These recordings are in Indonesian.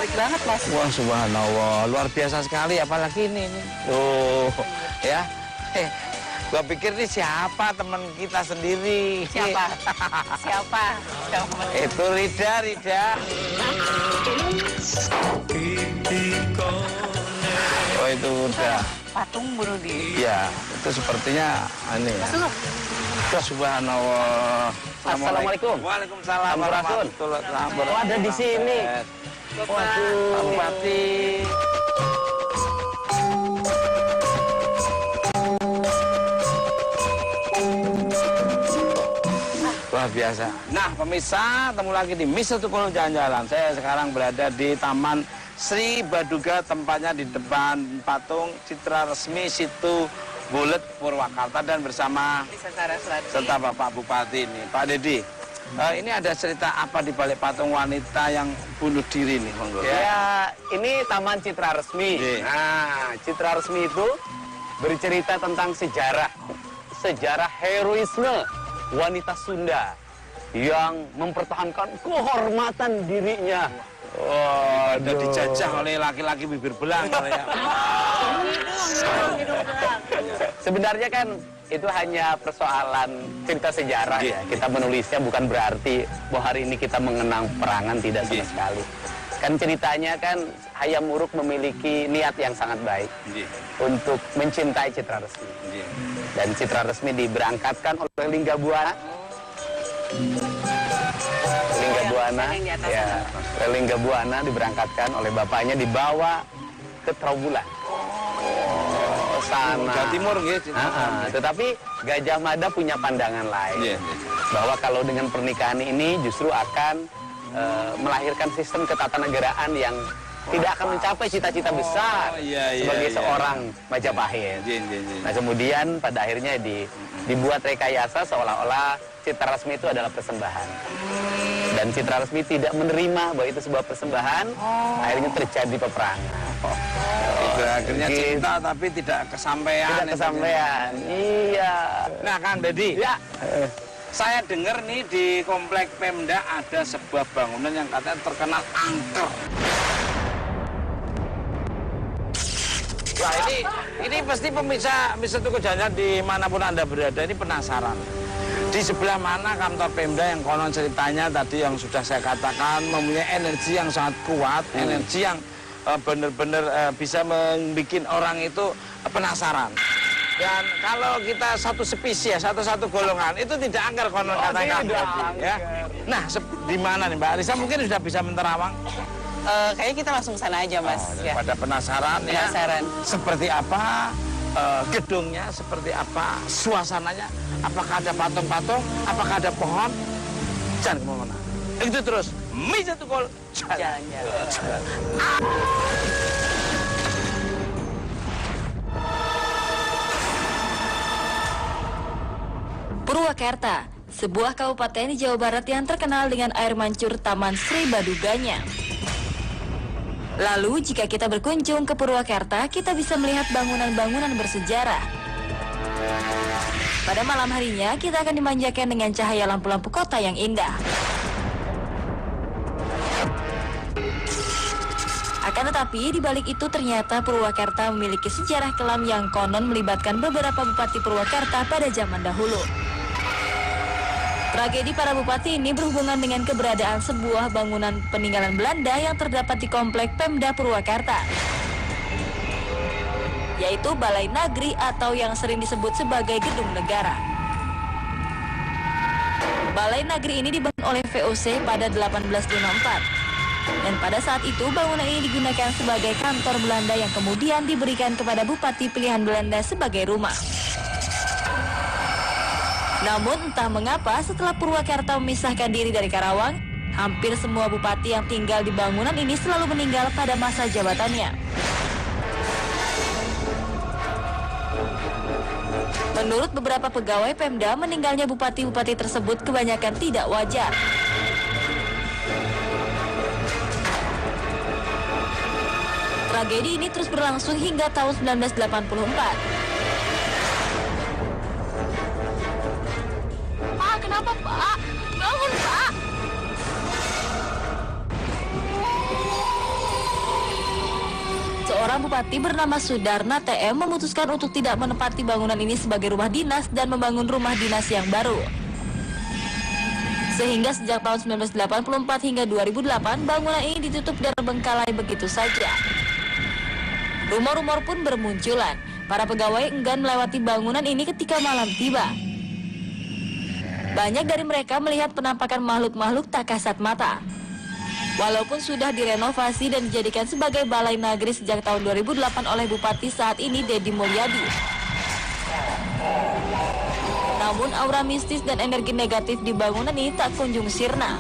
menarik banget, Mas. Wah, subhanallah, luar biasa sekali. Apalagi ini. Oh, ya. Gua pikir ini siapa teman kita sendiri. Siapa? Siapa? Itu Rida. Oh, itu udah. Patung bunuh diri. Iya, itu sepertinya aneh ya. Wah, subhanallah. Assalamualaikum. Waalaikumsalam warahmatullahi wabarakatuh. Oh, ada di sini. Waduh, Pak Bupati. Luar biasa. Nah, pemirsa, ketemu lagi di Misa Tukul Jalan-Jalan. Saya sekarang berada di Taman Sri Baduga, tempatnya di depan patung Citra Resmi Situ Bulet Purwakarta, dan bersama serta Bapak Bupati ini, Pak Dedi. Ini ada cerita apa di balik patung wanita yang bunuh diri nih, monggo? Ya, ini Taman Citra Resmi. Iya. Nah, Citra Resmi itu bercerita tentang sejarah heroisme wanita Sunda yang mempertahankan kehormatan dirinya. Oh, udah dijajah oleh laki-laki bibir belang ya. Sebenarnya kan itu hanya persoalan cerita sejarah ya. Kita menulisnya bukan berarti bahwa hari ini kita mengenang perangan, tidak sama sekali. Kan ceritanya kan Hayam Wuruk memiliki niat yang sangat baik untuk mencintai Citra Resmi. Dan Citra Resmi diberangkatkan oleh Lingga Buana. Lingga Buana diberangkatkan oleh bapaknya, dibawa ke Trawulan. Sana. Jawa Timur gitu. Tetapi Gajah Mada punya pandangan lain. Bahwa kalau dengan pernikahan ini justru akan melahirkan sistem ketatanegaraan yang tidak akan mencapai cita-cita besar sebagai seorang Majapahit. Nah, kemudian pada akhirnya dibuat rekayasa seolah-olah Citra Resmi itu adalah persembahan. Dan Citra Resmi tidak menerima bahwa itu sebuah persembahan, akhirnya terjadi peperangan. Akhirnya cinta tapi tidak kesampaian. Tidak kesampaian, iya. Nah, Kang Dedi, Ya. saya dengar nih di komplek Pemda ada sebuah bangunan yang katanya terkenal angker. Wah, ini pasti pemirsa Misa Tukul Jalan-Jalan dimanapun Anda berada ini penasaran. Di sebelah mana kantor Pemda yang konon ceritanya tadi yang sudah saya katakan mempunyai energi yang sangat kuat, energi yang benar-benar bisa membuat orang itu penasaran. Dan kalau kita satu spesies, satu golongan itu tidak angker konon katakan. Ya. Nah, di mana nih Mbak Alisa, mungkin sudah bisa menerawang? Kayaknya kita langsung sana aja, Mas. Pada penasaran ya. Seperti apa gedungnya, seperti apa suasananya, apakah ada patung-patung, apakah ada pohon. Jangan kemana-mana. Itu terus Misa Tukul Jalan-Jalan. Purwakarta, sebuah kabupaten di Jawa Barat yang terkenal dengan air mancur Taman Sri Baduganya. Lalu, jika kita berkunjung ke Purwakarta, kita bisa melihat bangunan-bangunan bersejarah. Pada malam harinya, kita akan dimanjakan dengan cahaya lampu-lampu kota yang indah. Akan tetapi, di balik itu ternyata Purwakarta memiliki sejarah kelam yang konon melibatkan beberapa bupati Purwakarta pada zaman dahulu. Tragedi para bupati ini berhubungan dengan keberadaan sebuah bangunan peninggalan Belanda yang terdapat di komplek Pemda Purwakarta, yaitu Balai Nagri atau yang sering disebut sebagai Gedung Negara. Balai Nagri ini dibangun oleh VOC pada 1854. Dan pada saat itu bangunan ini digunakan sebagai kantor Belanda yang kemudian diberikan kepada bupati pilihan Belanda sebagai rumah. Namun entah mengapa setelah Purwakarta memisahkan diri dari Karawang, hampir semua bupati yang tinggal di bangunan ini selalu meninggal pada masa jabatannya. Menurut beberapa pegawai Pemda, meninggalnya bupati-bupati tersebut kebanyakan tidak wajar. Tragedi ini terus berlangsung hingga tahun 1984. Pak, kenapa Pak? Bangun Pak! Sang bupati bernama Sudarna TM memutuskan untuk tidak menempati bangunan ini sebagai rumah dinas dan membangun rumah dinas yang baru. Sehingga sejak tahun 1984 hingga 2008, bangunan ini ditutup dan terbengkalai begitu saja. Rumor-rumor pun bermunculan. Para pegawai enggan melewati bangunan ini ketika malam tiba. Banyak dari mereka melihat penampakan makhluk-makhluk tak kasat mata. Walaupun sudah direnovasi dan dijadikan sebagai balai nagri sejak tahun 2008 oleh Bupati saat ini Deddy Mulyadi. Namun aura mistis dan energi negatif di bangunan ini tak kunjung sirna.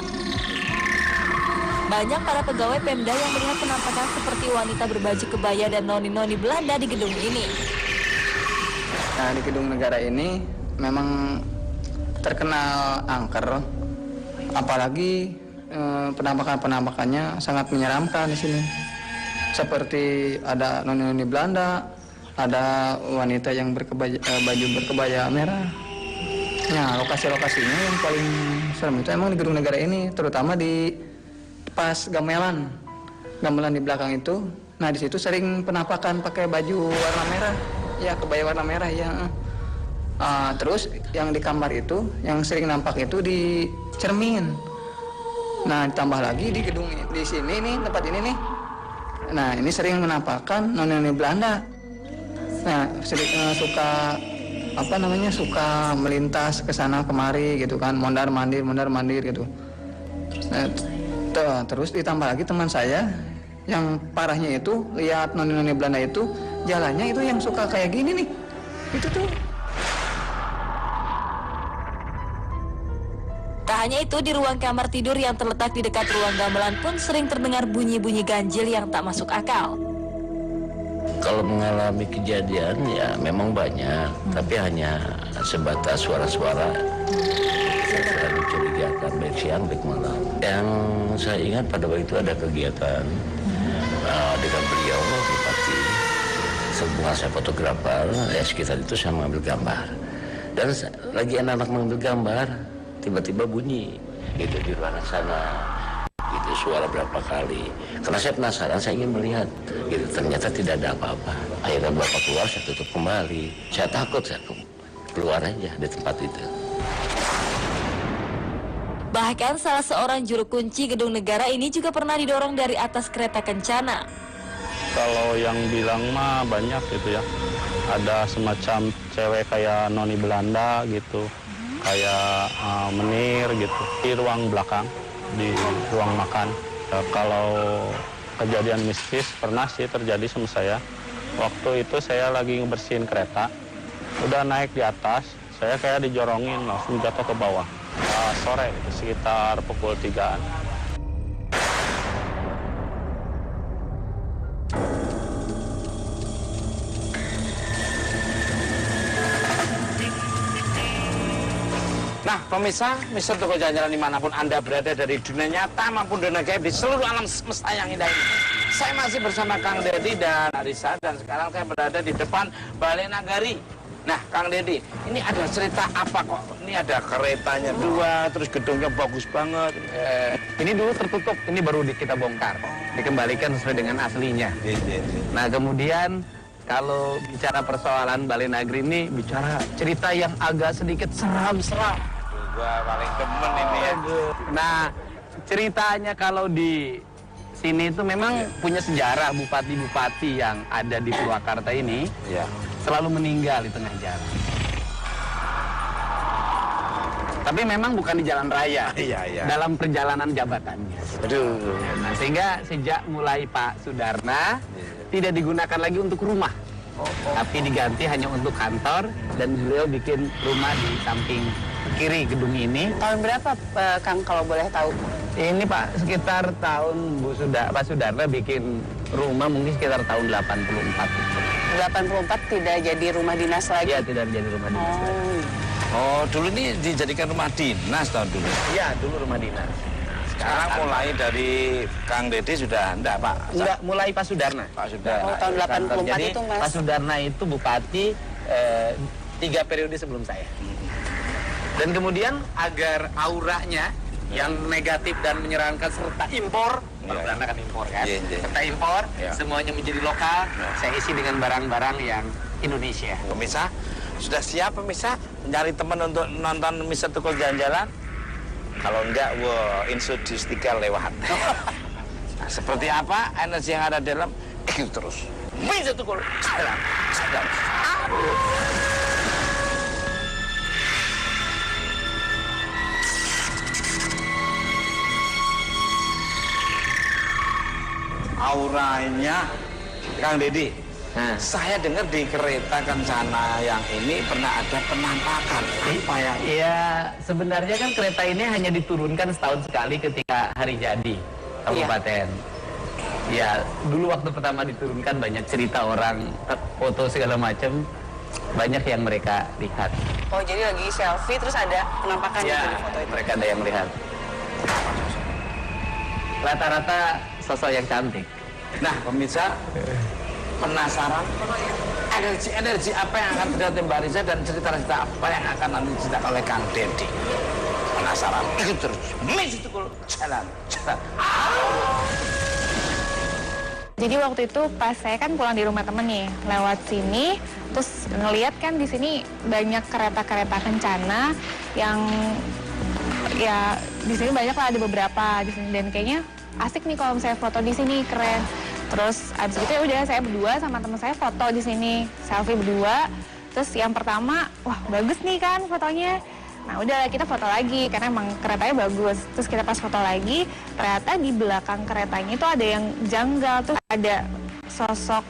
Banyak para pegawai Pemda yang melihat penampakan seperti wanita berbaju kebaya dan noni-noni Belanda di gedung ini. Nah, di gedung negara ini memang terkenal angker, apalagi penampakan-penampakannya sangat menyeramkan di sini. Seperti ada noni-noni Belanda, ada wanita yang baju berkebaya merah. Nah, lokasi-lokasinya yang paling serem itu emang di gedung negara ini, terutama di pas gamelan di belakang itu. Nah, di situ sering penampakan pakai baju warna merah, ya kebaya warna merah ya. Terus yang di kamar itu, yang sering nampak itu di cermin. Nah, ditambah lagi di gedung di sini nih, tempat ini nih. Nah, ini sering menampakkan noni-noni Belanda. Nah, sering suka melintas ke sana kemari gitu kan, mondar-mandir gitu. Nah, terus ditambah lagi teman saya yang parahnya itu lihat noni-noni Belanda itu jalannya itu yang suka kayak gini nih. Itu tuh. Tak hanya itu, di ruang kamar tidur yang terletak di dekat ruang gamelan pun sering terdengar bunyi-bunyi ganjil yang tak masuk akal. Kalau mengalami kejadian ya memang banyak, tapi hanya sebatas suara-suara yang mencurigakan baik siang baik malam. Yang saya ingat pada waktu itu ada kegiatan dengan beliau, Bupati. Sebelum saya fotografer, ya sekitar itu saya mengambil gambar. Dan lagi anak-anak mengambil gambar, tiba-tiba bunyi gitu di ruangan sana, gitu suara berapa kali. Karena saya penasaran, saya ingin melihat, gitu ternyata tidak ada apa-apa. Akhirnya bapak keluar, saya tutup kembali. Saya takut, saya keluar aja di tempat itu. Bahkan salah seorang juru kunci gedung negara ini juga pernah didorong dari atas kereta kencana. Kalau yang bilang mah banyak gitu ya. Ada semacam cewek kayak noni Belanda gitu. Kayak menir gitu di ruang belakang, di ruang makan. Kalau kejadian mistis pernah sih terjadi sama saya. Waktu itu saya lagi ngebersihin kereta, udah naik di atas, saya kayak dijorongin langsung jatuh ke bawah. Sore itu sekitar pukul 3-an. Nah, pemirsa, Mister Toko Jalan-Jalan dimanapun Anda berada dari dunia nyata maupun dunia gaib di seluruh alam semesta yang indah ini. Saya masih bersama Kang Deddy dan Arisa, dan sekarang saya berada di depan Balai Nagari. Nah, Kang Deddy, ini ada cerita apa kok? Ini ada keretanya dua, terus gedungnya bagus banget. Ini dulu tertutup, ini baru kita bongkar, dikembalikan sesuai dengan aslinya. Nah, kemudian kalau bicara persoalan Balai Nagri ini, bicara cerita yang agak sedikit seram-seram. Gua paling demen ini ya. Nah, ceritanya kalau di sini itu memang punya sejarah. Bupati-bupati yang ada di Purwakarta ini selalu meninggal di tengah jalan. Tapi memang bukan di jalan raya, dalam perjalanan jabatannya. Nah, sehingga sejak mulai Pak Sudarna tidak digunakan lagi untuk rumah, tapi diganti hanya untuk kantor, dan beliau bikin rumah di samping kiri gedung ini. Tahun berapa, Kang, kalau boleh tahu? Ini Pak, sekitar tahun Pak Sudarna bikin rumah mungkin sekitar tahun 84. 84 tidak jadi rumah dinas lagi? Iya, tidak jadi rumah dinas lagi. Oh, dulu ini dijadikan rumah dinas tahun dulu? Iya, dulu rumah dinas. Sekarang mulai dari Kang Deddy sudah enggak, Pak? Enggak, mulai Pak Sudarna. Pak Sudarna. Oh, tahun 84 Jadi, itu, Mas? Pak Sudarna itu bupati 3 periode sebelum saya. Dan kemudian agar auranya yang negatif dan menyeramkan serta impor. Kalau Belanda kan impor kan, serta impor, semuanya menjadi lokal. Saya isi dengan barang-barang yang Indonesia. Pemirsa, sudah siap pemirsa mencari teman untuk nonton Mr. Tukul jalan-jalan? Kalau enggak, introduce 3 lewat. Nah, seperti apa energi yang ada dalam? Ikut terus. Mr. Tukul jalan. Auranya, Kang Deddy, saya dengar di kereta kencana yang ini pernah ada penampakan. Apa ya? Iya, sebenarnya kan kereta ini hanya diturunkan setahun sekali ketika hari jadi kabupaten. Ya, dulu waktu pertama diturunkan banyak cerita orang, foto segala macam, banyak yang mereka lihat. Oh, jadi lagi selfie terus ada penampakan Ya, di foto itu. mereka ada yang lihat. Rata-rata sosok yang cantik. Nah, pemirsa, penasaran energi apa yang akan terjadi Mbak Risa dan cerita-cerita apa yang akan nanti diceritakan oleh Kang Deddy. Penasaran? Ikut terus. Mr. Tukul jalan. Jadi waktu itu pas saya kan pulang di rumah temen nih, lewat sini, terus ngeliat kan di sini banyak kereta-kereta kencana yang ya di sini banyak lah, ada beberapa di sini, dan kayaknya asik nih kalau misalnya foto di sini, keren. Terus abis itu ya udah saya berdua sama teman saya foto di sini, selfie berdua. Terus yang pertama, wah bagus nih kan fotonya. Nah udah kita foto lagi karena emang keretanya bagus. Terus kita pas foto lagi, ternyata di belakang keretanya itu ada yang janggal. Terus ada sosok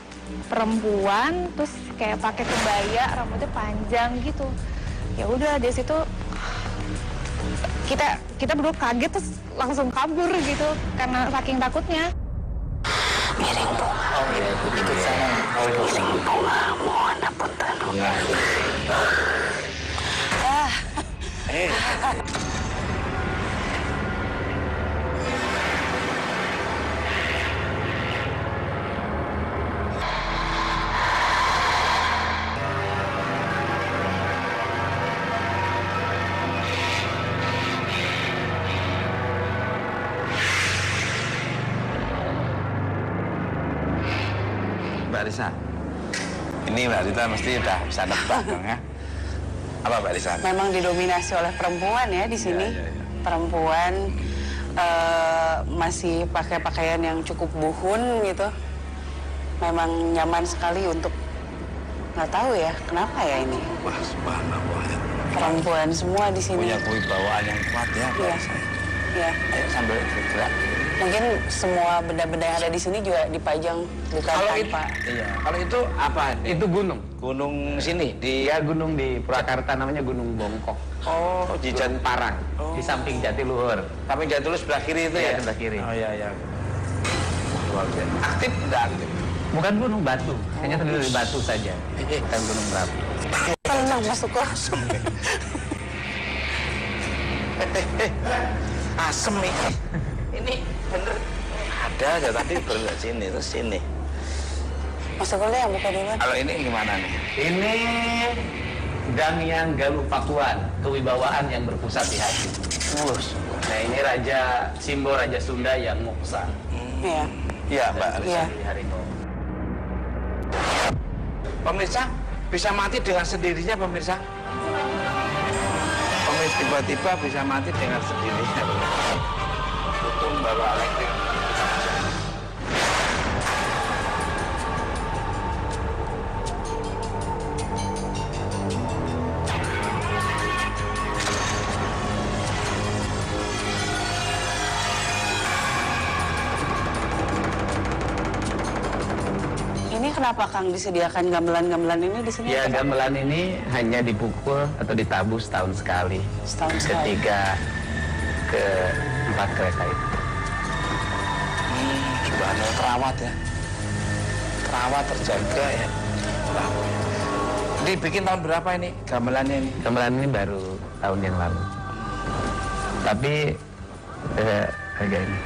perempuan, terus kayak pakai kebaya, rambutnya panjang gitu. Ya udah dari situ kita berdua kaget terus langsung kabur gitu karena saking takutnya. Miring bunga. Oh iya, ikut saya. Miring bunga, mohon apunten. Mbak Risa, ini Mbak Rita mesti udah bisa nebak dong ya. Apa Mbak Risa? Memang didominasi oleh perempuan ya di sini. Perempuan masih pakai pakaian yang cukup buhun gitu. Memang nyaman sekali untuk, nggak tahu ya kenapa ya ini. Wah, subhanallah. Perempuan semua di sini. Punya kewibawaan yang kuat ya Mbak Iya. Risa. Iya. Ayo sambil bergerak. Mungkin semua benda-benda yang ada di sini juga dipajang bukan Kalau itu, tanpa. iya. Kalau itu apa? Itu gunung. Gunung sini di Ya gunung di Purwakarta namanya Gunung Bongkok. Oh, di Gunung Parang, di samping Jatiluhur. Tapi Jatiluhur sebelah kiri itu Iya, ya? sebelah kiri. Oh iya iya. Luar biasa. Aktif enggak aktif? Bukan gunung batu, hanya terdiri dari batu saja. Bukan gunung berapi. Tenang masuk langsung. Asem nih. Ini bener. Ada aja tadi bener sini terus sini. Masuk dulu ya, buka duluan. Kalau ini gimana nih? Ini Damian Galupakuan, kewibawaan yang berpusat di hati. Nah ini Raja Simbo, Raja Sunda yang moksa. Iya. Iya Mbak Risa. Iya. Di harimau. Pemirsa bisa mati dengan sendirinya pemirsa. Pemirsa tiba-tiba bisa mati dengan sendirinya. Untung baru elektrik. Ini kenapa Kang disediakan gamelan-gamelan ini di sini? Ya Kenapa? gamelan ini hanya dipukul atau ditabuh setahun sekali. Setahun sekali. Ketika ke-4 kereta itu. Subhanallah, terawat ya. Terawat, terjaga ya. Nah, dibikin tahun berapa ini gamelannya ini? Gamelan ini baru tahun yang lalu. Tapi agak ini.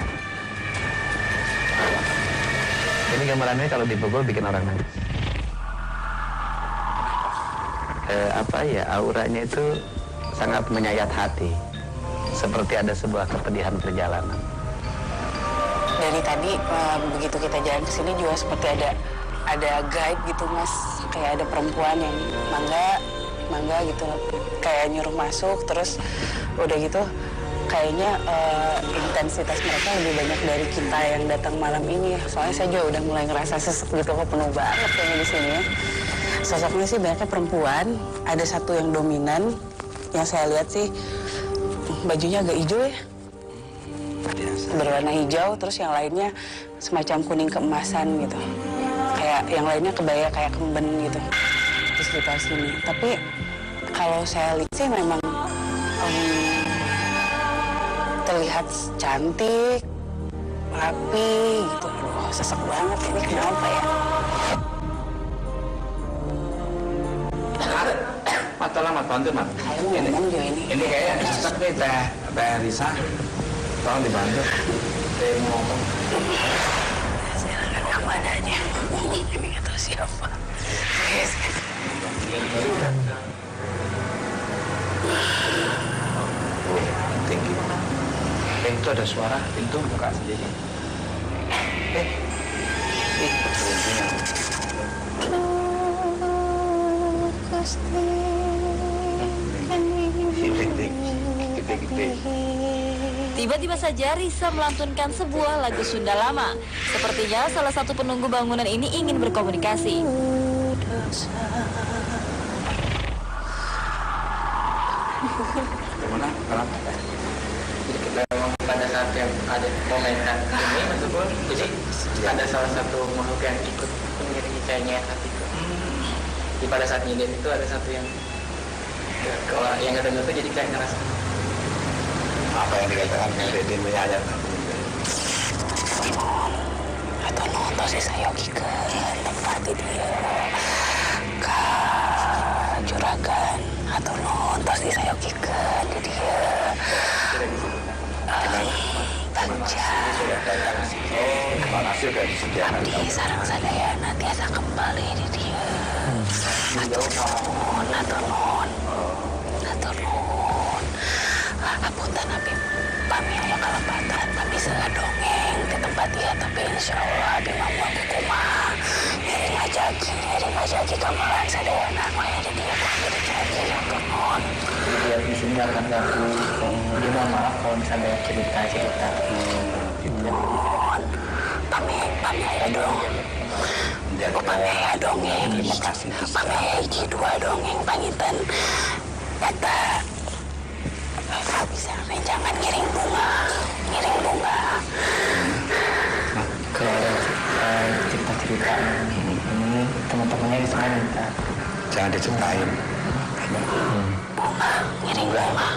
Ini gamelan ini kalau dipukul bikin orang nangis. Apa ya, auranya itu sangat menyayat hati. seperti ada sebuah kepedihan perjalanan. Dari tadi begitu kita jalan ke sini juga seperti ada guide gitu Mas, kayak ada perempuan yang mangga gitu, kayak nyuruh masuk, terus udah gitu kayaknya intensitas mereka lebih banyak dari kita yang datang malam ini. Soalnya saya juga udah mulai ngerasa sesek gitu, kok penuh banget kayaknya di sini ya. Sosoknya sih banyaknya perempuan, ada satu yang dominan, yang saya lihat sih bajunya agak hijau ya. Berwarna hijau, terus yang lainnya semacam kuning keemasan gitu. Kayak yang lainnya kebaya kayak kemben gitu di sekitar sini. Tapi kalau saya lihat sih memang terlihat cantik, rapi gitu. Aduh, sesek banget ini, kenapa ya? Mat, bantu Mat. Ini kayaknya sesek nih Teh Risa. Tolong dibantu. Saya mau ngomong. Silakan kamu adanya. Ini nggak tahu siapa. Tinggi. Pintu ada suara, pintu buka sendiri. Tiba-tiba saja Risa melantunkan sebuah lagu Sunda lama. Sepertinya salah satu penunggu bangunan ini ingin berkomunikasi. Gimana? Kenapa? Jadi kita pada saat yang ada momentan ini tersebut, jadi ada salah satu makhluk yang ikut mengiringi saya nyehat itu. Jadi pada saat nyindir itu ada satu yang nggak dengar itu, jadi kayak ngerasa Apa yang dikatakan Dedin menyayat? Atau nonton si Sayogi ke tempat dia ke juragan, atau nonton si Sayogi ke dia Abdi sarang sadayana tiasa kembali di dia. Atur nuhun. Apunten Abi pami aya kalebatan, pami salah dongeng di tempat dia, tapi insya Allah Abi mampu kumaha ngiring ajagi kamalan sadayana maya di dia jadi janji atur nuhun. dia di sini akan ganggu. Dia mohon maaf kalau misalnya cerita. Pami aya dong. Pami aya dongeng. Terima kasih. Pami hiji dua dongeng pangitan. Eta bisa jangan ngiring bunga. Kalau ada cerita-cerita ini teman-temannya di sana minta Jangan diceritain. Bunga, ngiring bunga.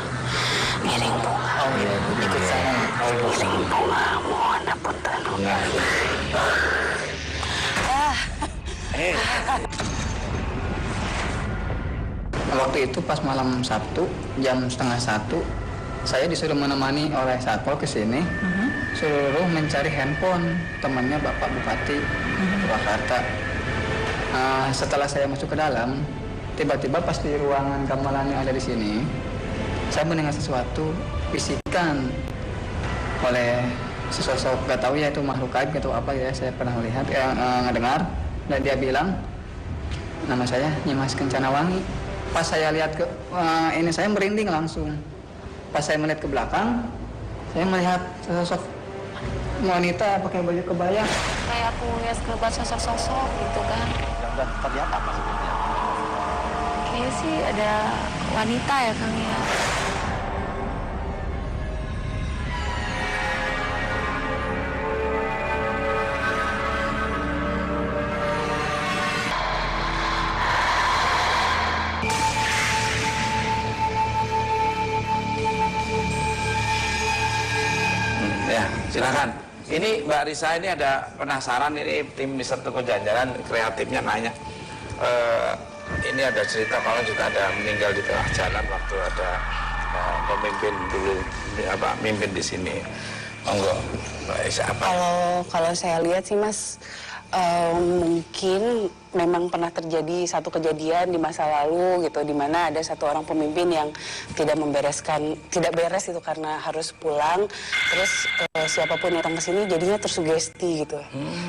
oh iya ikut saya Ngiring bunga, mohon apunten. Waktu itu pas malam Sabtu jam 12:30 saya disuruh menemani oleh Satpol ke sini, suruh mencari handphone temannya Bapak Bupati Purwakarta. Setelah saya masuk ke dalam, tiba-tiba pas di ruangan gamelan yang ada di sini, saya mendengar sesuatu bisikan oleh sesosok, gak tahu ya itu makhluk gaib atau apa ya, saya pernah melihat ngedengar, dan dia bilang nama saya Nyimas Kencanawangi. Pas saya lihat ke ini saya merinding langsung. Pas saya melihat ke belakang, saya melihat sosok wanita pakai baju kebaya. Kayak aku lihat kelebat sosok-sosok gitu kan. Yang terlihat apa sebenarnya? Kayaknya sih ada wanita ya Kang ya. Ya, silakan. Ini Mbak Risa ini ada penasaran, ini tim Mister Toko Jajaran kreatifnya nanya. Ini ada cerita kalau juga ada meninggal di tengah jalan waktu ada pemimpin dulu mimpin di sini. Monggo, Mbak Risa apa? Kalau saya lihat sih Mas, Mungkin memang pernah terjadi satu kejadian di masa lalu gitu, di mana ada satu orang pemimpin yang tidak beres itu karena harus pulang, terus siapapun yang datang ke sini jadinya tersugesti gitu,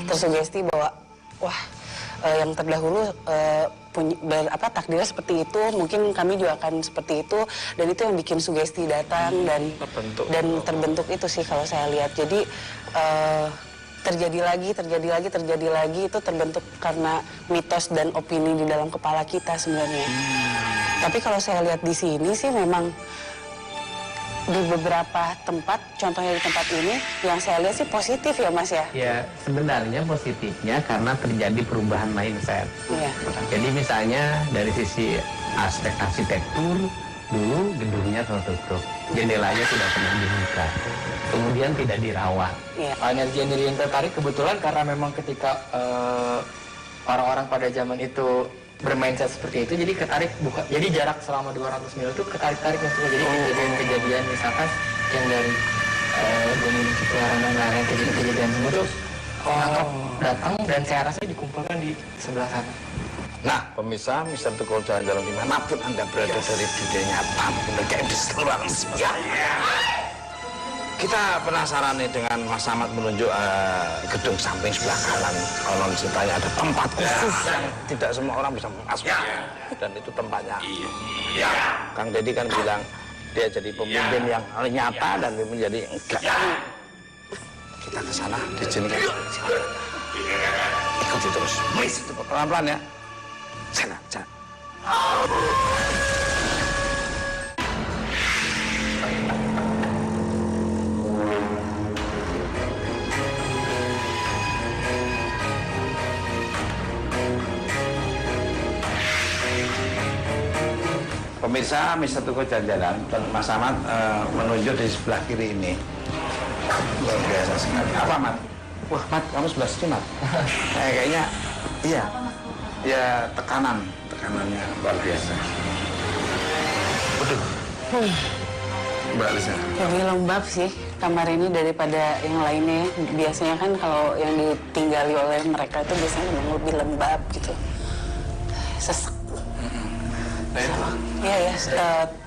tersugesti bahwa wah yang terdahulu takdirnya seperti itu, mungkin kami juga akan seperti itu, dan itu yang bikin sugesti datang dan terbentuk itu sih kalau saya lihat. Jadi terjadi lagi itu terbentuk karena mitos dan opini di dalam kepala kita sebenarnya. Tapi kalau saya lihat di sini sih memang di beberapa tempat, contohnya di tempat ini, yang saya lihat sih positif ya Mas ya? Ya, sebenarnya positifnya karena terjadi perubahan mindset. Iya. Jadi misalnya dari sisi aspek arsitektur, dulu gedungnya tertutup, jendelanya tidak pernah dibuka, kemudian tidak dirawat. Iya. Energi yang tertarik kebetulan karena memang ketika orang-orang pada zaman itu bermindset seperti itu, jadi ketarik buka. Jadi jarak selama 200 mil itu ketarik-tarik maksudnya. Jadi kejadian-kejadian misalkan yang dari Gunung Cipularang dan lain-lain, kejadian semua itu datang dan saya rasa dikumpulkan di sebelah sana. Nah, pemirsa, Mr. Tukul jalan-jalan dimanapun Anda berada dari dunia nyata maupun di seluruh semesta. Kita penasaran nih dengan Mas Samad menunjuk gedung samping sebelah kanan. Konon ceritanya ada tempat khusus yang tidak semua orang bisa masuk. Dan itu tempatnya. Kang Deddy kan bilang dia jadi pemimpin yang nyata dan menjadi enggak. Kita ke sana, diizinkan. Ikuti terus. Pelan-pelan ya. Sana. Pemirsa, Mr. Tukul jalan-jalan, Mas Samad menunjuk di sebelah kiri ini. Luar biasa sekali. Apa, Mat? Wah, Mat, kamu sebelah sini, Mat. Kayaknya, iya. Ya, tekanannya luar biasa. Waduh. Mbak Lisa. Lebih lembab sih kamar ini daripada yang lainnya. Biasanya kan kalau yang ditinggali oleh mereka itu biasanya memang lebih lembab gitu. Sesek. Iya ya,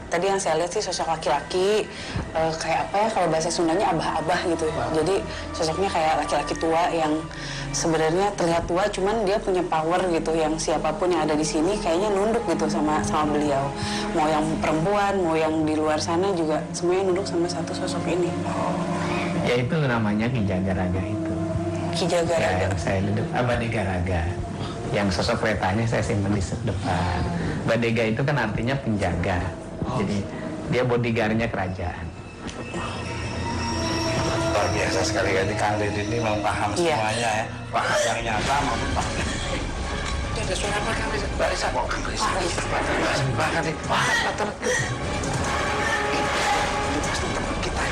tadi yang saya lihat sih sosok laki-laki kayak apa ya, kalau bahasa Sundanya abah-abah gitu. Jadi sosoknya kayak laki-laki tua yang sebenarnya terlihat tua, cuman dia punya power gitu, yang siapapun yang ada di sini kayaknya nunduk gitu sama beliau. Mau yang perempuan, mau yang di luar sana juga semuanya nunduk sama satu sosok ini. Ya itu namanya Ki Jagaraga itu. Ki Jagaraga. Ya, saya duduk Badega Raga. Yang sosok petanya saya simpan di depan. Badega itu kan artinya penjaga. Jadi dia bodyguardnya kerajaan. Luar biasa sekali kan Kang Deddy ini memang paham semuanya ya. Paham yang nyata maupun paham. Ada suara apa Kang Deddy? Mbak Lisa kok Kang Lisa? Bahkan di teman kita.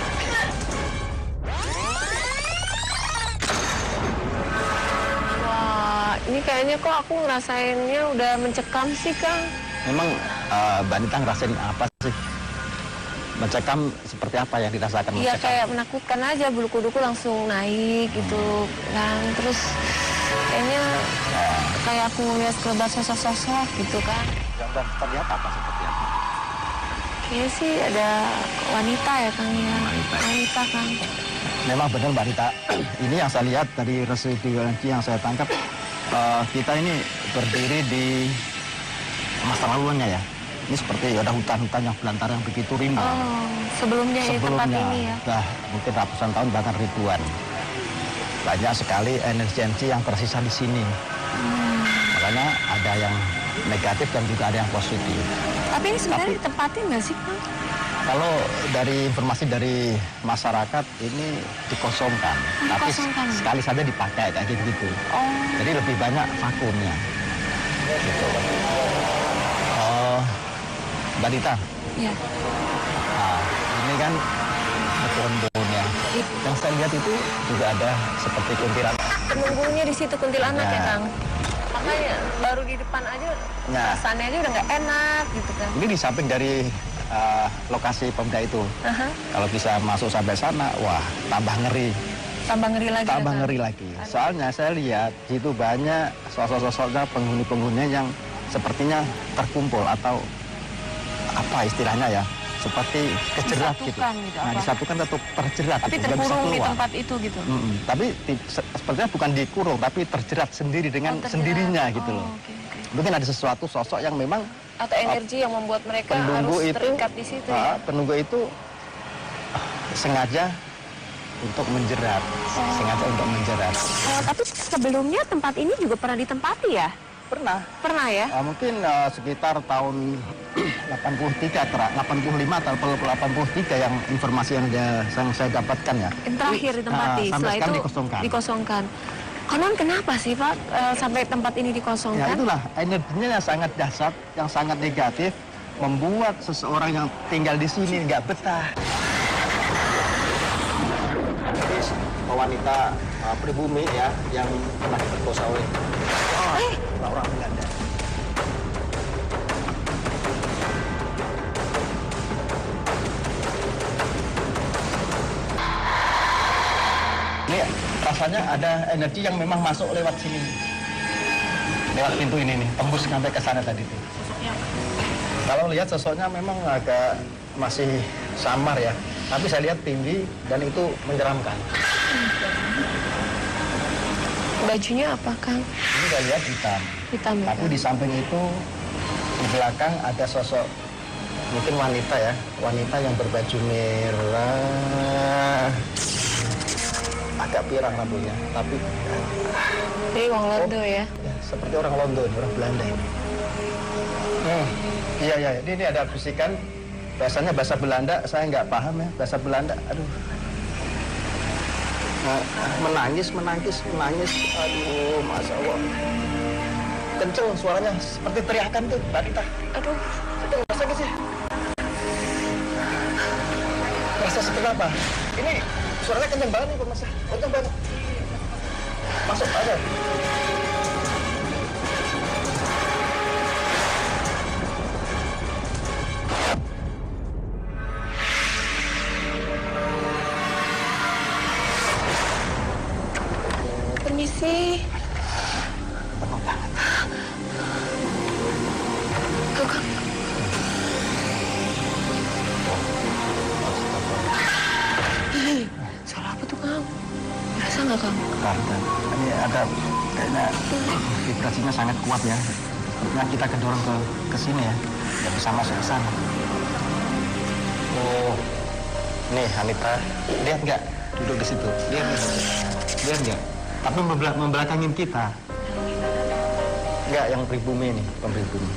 Wah, ini kayaknya kok aku ngerasainnya udah mencekam sih, Kang. Memang Mbak Anita ngerasain apa sih? Mencekam seperti apa yang dirasakan? Iya, kayak menakutkan aja, bulu kuduku langsung naik gitu kan. Terus kayaknya kayak aku ngeliat kelebat sosok-sosok gitu kan. Yang terlihat apa seperti apa? Kayaknya sih ada wanita ya, Kang ya. Wanita Kang. Memang benar Mbak Anita. Ini yang saya lihat dari residensi yang saya tangkap, kita ini berdiri di masa laluannya ya. Ini seperti ada hutan-hutan yang belantara yang begitu rimbun. Oh, sebelumnya ya tempat ini ya? Nah, mungkin ratusan tahun bahkan ribuan. Banyak sekali energi yang tersisa di sini. Makanya ada yang negatif dan juga ada yang positif. Tapi ini sebenarnya ditempatin nggak sih, Kang? Kalau dari informasi dari masyarakat ini dikosongkan. Tapi sekali saja dipakai kayak gitu. Oh. Jadi lebih banyak vakumnya. Gitu. Mbak Dita. Iya. Nah, ini kan pohon-pohonnya. Yang saya lihat itu juga ada seperti kuntilanak. Penunggunya di situ kuntilanak ya, Kang. Makanya baru di depan aja rasanya aja udah nggak enak gitu kan. Ini di samping dari lokasi Pemda itu. Kalau bisa masuk sampai sana, wah tambah ngeri. Tambah ngeri lagi. Tambah ngeri lagi. Soalnya saya lihat itu banyak sosok-sosoknya penghuni-penghuninya yang sepertinya terkumpul atau apa istilahnya ya, seperti kejerat gitu. Nah, disatukan atau terjerat. Tapi gitu, nggak bisa terkurung di keluar. tempat itu gitu. Tapi sepertinya bukan dikurung, tapi terjerat sendiri dengan sendirinya gitu loh. Mungkin ada sesuatu sosok yang memang Atau energi yang membuat mereka harus terikat di situ ya? Penunggu itu sengaja untuk menjerat, Tapi sebelumnya tempat ini juga pernah ditempati ya? Pernah ya? Mungkin sekitar tahun 85 atau 83 yang informasi yang saya dapatkan ya. Yang terakhir ditempati, sampai setelah itu dikosongkan. Konon kenapa sih Pak sampai tempat ini Ya dikosongkan? itulah, energinya yang sangat dahsyat, yang sangat negatif, membuat seseorang yang tinggal di sini nggak betah. Jadi wanita pribumi ya, yang pernah diperkosa oleh orang Belanda. Ini rasanya ada energi yang memang masuk lewat sini. Lewat pintu ini nih, tembus sampai ke sana tadi tuh. Kalau lihat sosoknya memang agak masih samar ya, tapi saya lihat tinggi dan itu menyeramkan. Bajunya apa Kang? Ini saya lihat hitam. Hitam ya? Tapi di samping itu, di belakang ada sosok mungkin wanita ya, wanita yang berbaju merah, agak pirang rambutnya, tapi Jadi orang Londo ya? ya, seperti orang Londo, orang Belanda ini. Iya, ini ada bisikan, bahasanya bahasa Belanda, saya nggak paham ya, bahasa Belanda, aduh. Menangis, aduh, Masya Allah. Kenceng suaranya, seperti teriakan tuh, Mbak Rita. Aduh. Kenceng, rasa gitu sih. Rasa seperti apa? Ini suaranya kenceng banget nih, Pak Mas. Kenceng banget. Masuk aja. Permisi. Kang. Salah apa tuh Kang? Berasa nggak Kang? Ini ada kayaknya vibrasinya sangat kuat ya. Sepertinya kita kedorong ke sini ya. Nggak bisa masuk ke sana. Oh, nih Hanita, lihat nggak duduk di situ? Lihat nggak? Tapi membelakangin kita. Nggak, yang pribumi nih, pribumi.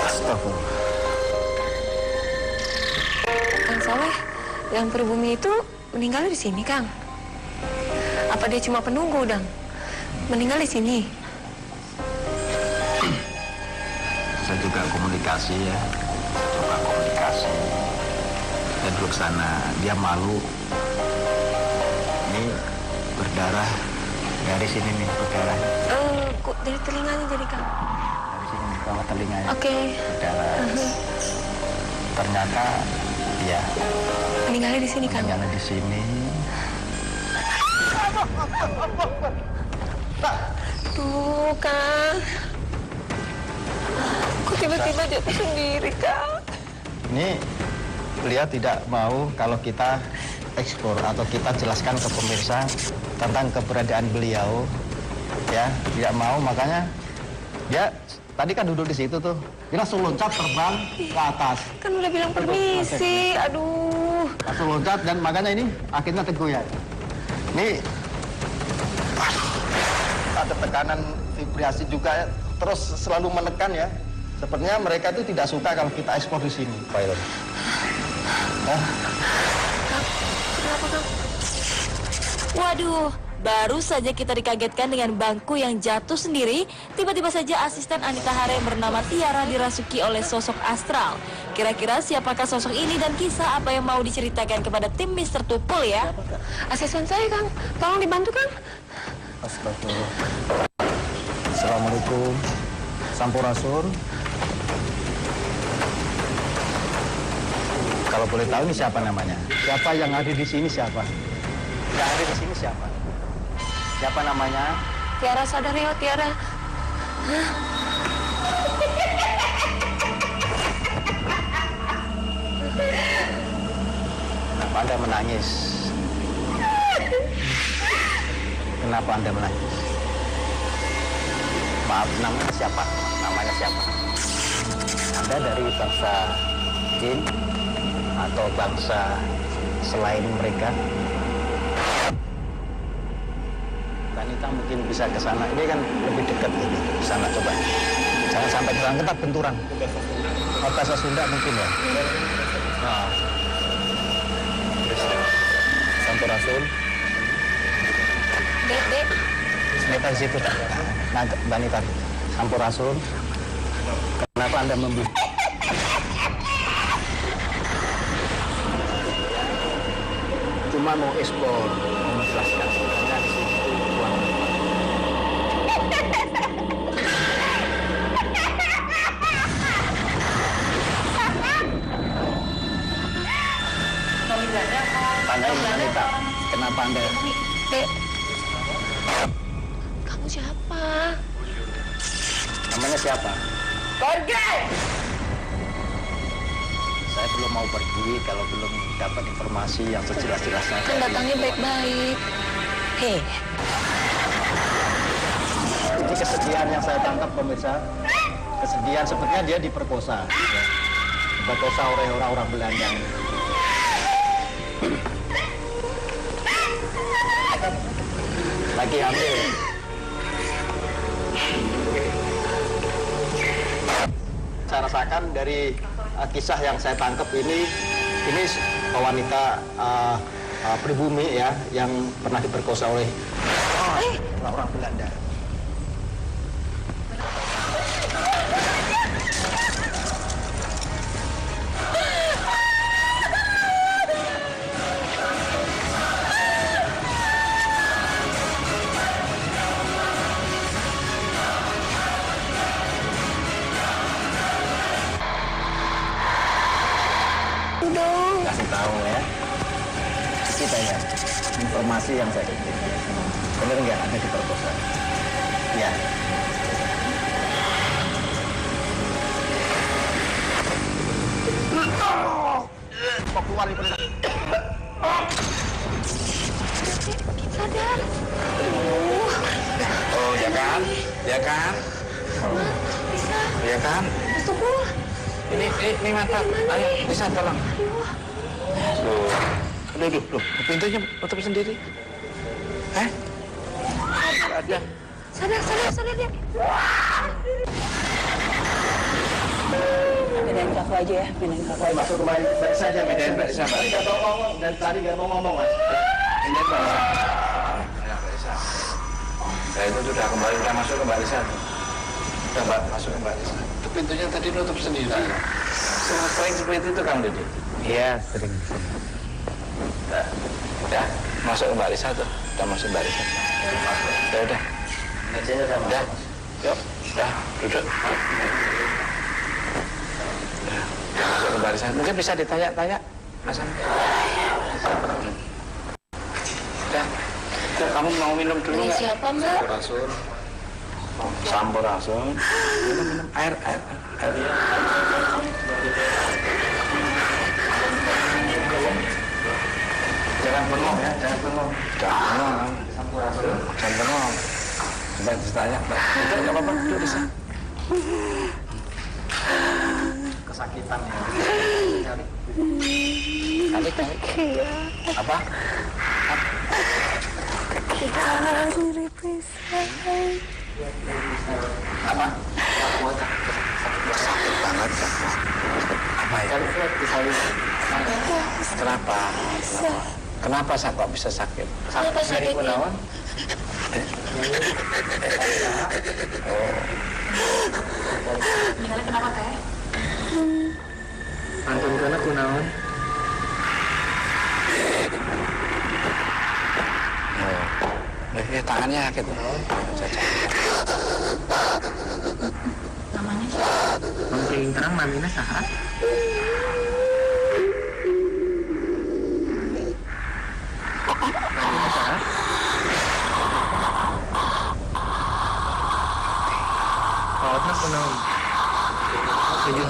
Astagfirullah. Kang Saleh, yang pribumi itu meninggal di sini Kang? Apa dia cuma penunggu Dang? Meninggal di sini? Saya juga komunikasi ya, coba komunikasi. Dan duduk sana, dia malu. Ini berdarah dari sini nih, berdarah. Kok dari telinganya jadi Kang? Dari sini bawah telinganya. Oke. Berdarah. Ternyata ya Meninggalnya di sini Kang? meninggalnya di sini. Tuh Kang. Kok tiba-tiba jatuh sendiri Kang? Ini beliau tidak mau kalau kita ekspor atau kita jelaskan ke pemirsa tentang keberadaan beliau, ya tidak mau, makanya dia tadi kan duduk di situ tuh, dia langsung loncat terbang ke atas, Kan udah bilang permisi, aduh. langsung loncat dan makanya ini akhirnya tergoyang. Ini ada tekanan vibrasi juga ya, terus selalu menekan ya. Sepertinya mereka itu tidak suka kalau kita ekspor di sini, pilot. Kenapa Kang? Waduh, baru saja kita dikagetkan dengan bangku yang jatuh sendiri, tiba-tiba saja asisten Anita Hare bernama Tiara dirasuki oleh sosok astral. Kira-kira siapakah sosok ini dan kisah apa yang mau diceritakan kepada tim Mr. Tupul ya? Asisten saya Kang, tolong dibantu Kang. Astagfirullah. Assalamualaikum. Sampurasun. Kalau boleh tahu ini siapa namanya? Siapa yang ada di sini siapa? Yang ada di sini siapa? Siapa namanya? Tiara, sadar ya, Tiara. Kenapa Anda menangis? Kenapa Anda menangis? Maaf, namanya siapa? Namanya siapa? Anda dari bangsa jin atau bangsa selain mereka? Wanita mungkin bisa ke sana. Ini kan lebih dekat ini. Di sana coba. Jangan sampai ke sana, kita benturan. Oh, bahasa Sunda mungkin ya. Nah. Sampurasun. Dek. Wanita di situ. Nah, wanita. Sampurasun. Kenapa Anda membeli? Cuma mau ekspor, mau menjelaskan. Tanyain wanita, kenapa Anda? Dek. Kamu siapa? Namanya siapa? Pergi! Saya belum mau pergi kalau belum dapat informasi yang sejelas-jelasnya. Kan datangnya baik-baik. Hei. Ini kesedihan yang saya tangkap, pemirsa. Kesedihan sepertinya dia diperkosa. Ya. Diperkosa oleh orang-orang Belanda. Lagi hamil. Saya rasakan dari kisah yang saya tangkap ini wanita pribumi ya yang pernah diperkosa oleh orang Belanda. Kasih tahu ya, kita ya informasi yang saya dapat. Benar nggak ada diperkosa? Ya. Kok keluar di perintah? Sadar. Oh, ya kan? Ya kan? Ya kan? Astagfirullah. Ini mata. Ayo, bisa tolong. Duh, pintunya tutup sendiri. Ada. Sadar dia. Bedain kaku aja ya, bedain kaku aja. Masuk kembali baik saja, Bedain barisan. Nggak mau ngomong dan tadi nggak mau ngomong mas. Bedain barisan. Ya, barisan. Saya itu sudah masuk ke barisan. Sudah masuk ke barisan. Itu pintunya tadi nutup sendiri. Sering seperti itu Kang Dede. Iya, sering. Udah, masuk ke barisan tuh. Udah masuk ke barisan. Udah. Udah. Yuk, udah, duduk. Udah masuk ke barisan. Mungkin bisa ditanya-tanya, Mas Am. Udah. Kamu mau minum dulu nggak? Siapa, Mbak? Sampurasun. Minum air. Jangan bengong ya, jangan bengong. Jangan bengong. Coba ditanya, itu nggak apa-apa, duduk di sana. Kesakitan ya. Kali. Apa? Apa? Sakit banget. Apa ya? Kenapa? Kenapa saya kok bisa sakit? Kenapa sakitnya? Kenapa teh? Antun kana kunaon? Tangannya sakit. Namanya siapa? Mungkin terang mamina saha?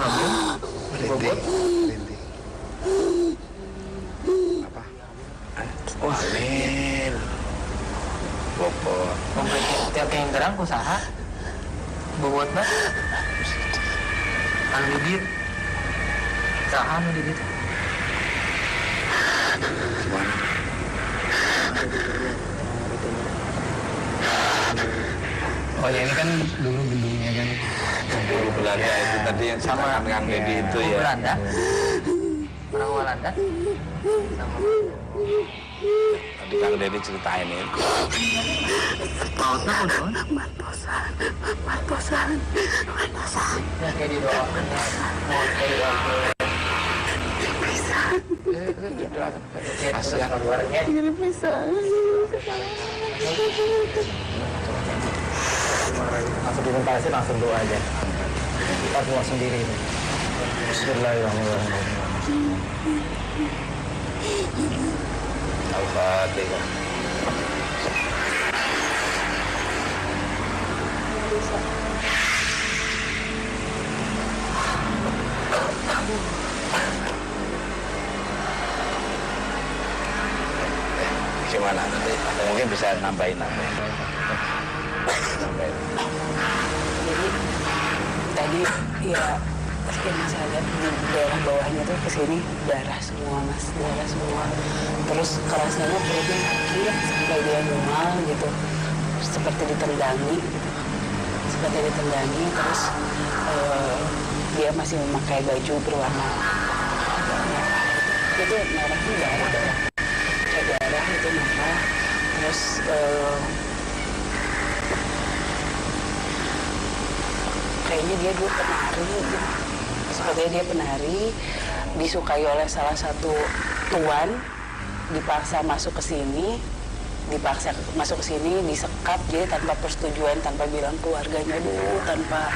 mobil. Merintih. Apa? Wah, Lin. Bobot. Tiap yang terang usaha. Bobot mah. Anu didit. Usaha anu didit. Gimana? Oh ya ini kan dulu gedungnya kan. Dulu Belanda itu tadi yang sama Kang Deddy itu ya. Belanda. Orang Belanda. Sama. Tadi Kang Deddy ceritain ini. Pautnya udah. Matosan. Ya kayak di doa. Kasihan. Langsung dimentasi langsung doa aja. Kita doa sendiri. Bismillahirrahmanirrahim. Al-Fatihah. Gimana nanti? Mungkin bisa nambahin. Jadi tadi ya yang saya lihat di daerah bawahnya tuh kesini darah semua mas, darah semua. Terus kerasanya perutnya sakit sampai dia mual gitu, seperti ditendangi gitu. Seperti ditendangi. Terus dia masih memakai baju berwarna merah. Itu merahnya darah, kayak darah itu merah. Terus kayaknya dia dulu penari gitu. Sepertinya dia penari, disukai oleh salah satu tuan, dipaksa masuk ke sini, disekap, jadi tanpa persetujuan, tanpa bilang keluarganya dulu, tanpa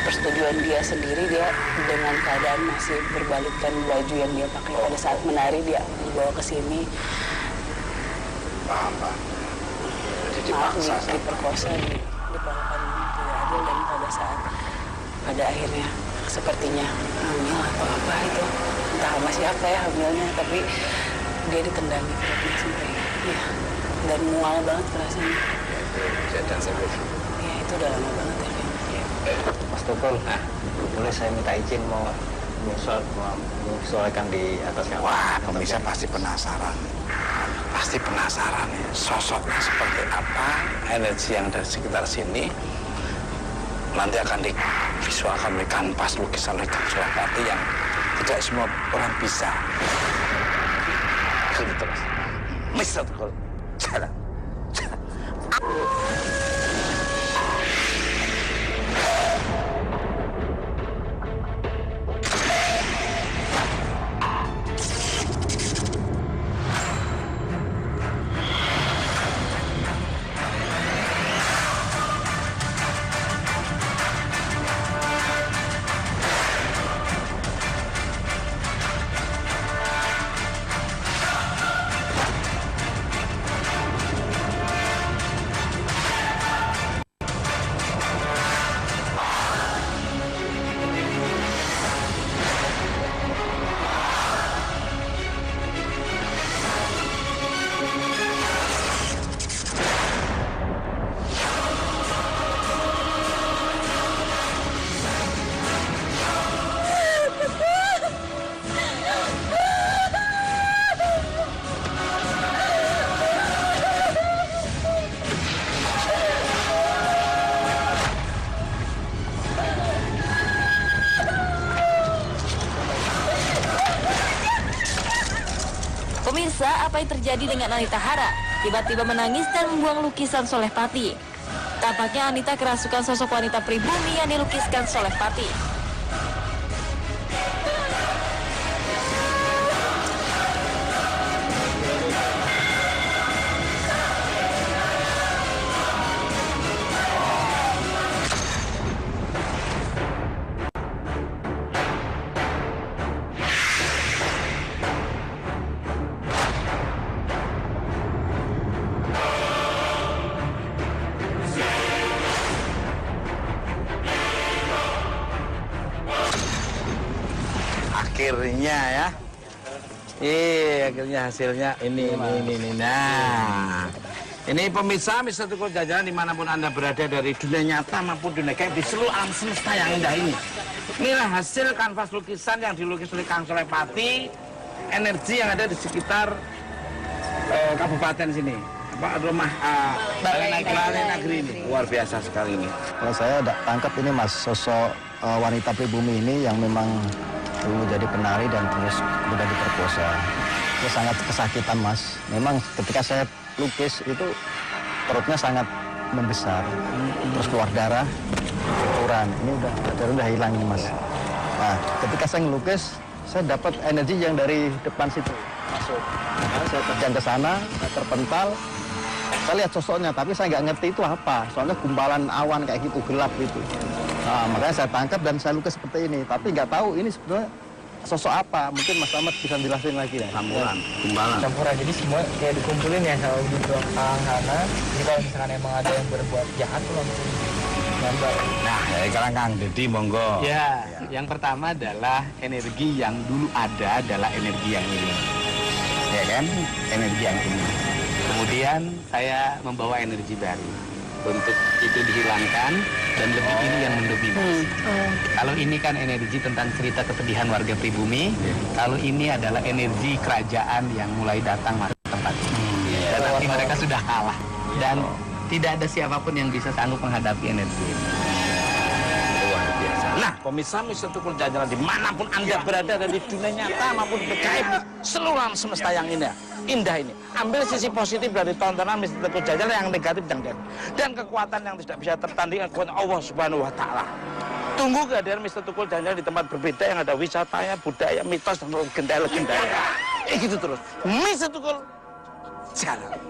persetujuan dia sendiri, dia dengan keadaan masih berbalikkan baju yang dia pakai pada saat menari, dia dibawa ke sini. Paham, Pak. Jadi dipaksa. Diperkosa, diperlakukan tidak adil, dan pada akhirnya sepertinya hamil atau apa itu, entah sama siapa ya hamilnya, tapi dia ditendang perutnya sampai ya, dan mual banget rasanya. Kejadian sampai Ya itu udah lama banget ya. Mas Tukul, boleh saya minta izin mau menyesuaikan di atas kapal? Wah, pemirsa pasti penasaran. Pasti penasaran ya, sosoknya seperti apa, energi yang dari sekitar sini. Nanti akan divisualkan oleh kanvas lukisan oleh Kang Sulawati yang tidak semua orang bisa. Gitu terus. Bisa Tukul. Jalan. Pemirsa, apa yang terjadi dengan Anita Hara? Tiba-tiba menangis dan membuang lukisan Solehpati. Tampaknya Anita kerasukan sosok wanita pribumi yang dilukiskan Solehpati. akhirnya ya. Akhirnya hasilnya ini. Nah, ini pemirsa Mr. Tukul Jajanan dimanapun Anda berada dari dunia nyata maupun dunia gaib di seluruh alam semesta yang indah ini. Inilah hasil kanvas lukisan yang dilukis oleh Kang Soleh Pati, energi yang ada di sekitar kabupaten sini. Rumah Balai Negeri ini. Luar biasa sekali ini. Kalau saya tangkap ini Mas, sosok wanita pribumi ini yang memang dulu jadi penari dan terus sudah diperkosa. Itu sangat kesakitan Mas. Memang ketika saya lukis itu perutnya sangat membesar, terus keluar darah, ukuran. Ini udah hilang ini Mas. Nah, ketika saya ngelukis, saya dapat energi yang dari depan situ masuk. Nah, saya terjang ke sana, terpental. Saya lihat sosoknya, tapi saya nggak ngerti itu apa. Soalnya gumpalan awan kayak gitu, gelap gitu. Nah, makanya saya tangkap dan saya lukis seperti ini. Tapi nggak tahu ini sebenarnya sosok apa. Mungkin Mas Ahmad bisa jelasin lagi ya. Campuran, gumbalan. Campuran, jadi semua kayak dikumpulin ya sama gitu Kang Hana. Jadi kalau misalkan emang ada yang berbuat jahat tuh langsung gambar. Nah, sekarang Kang Dedi monggo. Ya, yang pertama adalah energi yang dulu ada adalah energi yang ini. Ya kan? Energi yang ini. Kemudian saya membawa energi baru untuk itu dihilangkan dan lebih ini yang mendominasi. Kalau ini kan energi tentang cerita kesedihan warga pribumi, kalau ini adalah energi kerajaan yang mulai datang masuk tempat ini. Dan nanti mereka sudah kalah dan tidak ada siapapun yang bisa sanggup menghadapi energi ini. Luar biasa. Nah, pemirsa Mr. Tukul Jajanan dimanapun Anda berada dari dunia nyata maupun gaib di seluruh alam semesta yang indah ini. Ambil sisi positif dari tontonan Mr. Tukul Jajanan, yang negatif jangan. Dan kekuatan yang tidak bisa tertandingan kekuatan Allah Subhanahu wa Ta'ala. Tunggu kehadiran Mr. Tukul Jajanan di tempat berbeda yang ada wisatanya, budaya, mitos, dan legenda-legenda. Gitu terus. Mr. Tukul Jajanan.